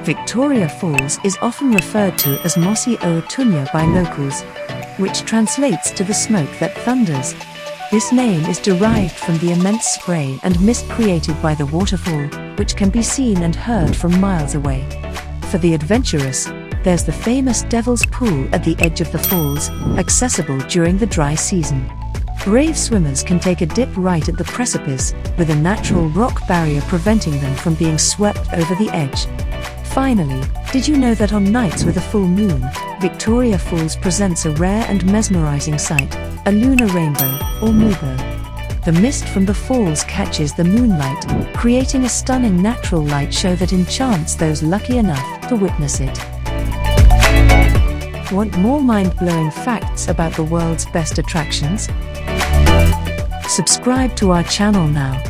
Victoria Falls is often referred to as Mosi-oa-Tunya by locals, which translates to the smoke that thunders. This name is derived from the immense spray and mist created by the waterfall, which can be seen and heard from miles away. For the adventurous, there's the famous Devil's Pool at the edge of the falls, accessible during the dry season. Brave swimmers can take a dip right at the precipice, with a natural rock barrier preventing them from being swept over the edge. Finally, did you know that on nights with a full moon, Victoria Falls presents a rare and mesmerizing sight, a lunar rainbow, or moonbow? The mist from the falls catches the moonlight, creating a stunning natural light show that enchants those lucky enough to witness it. Want more mind-blowing facts about the world's best attractions? Subscribe to our channel now.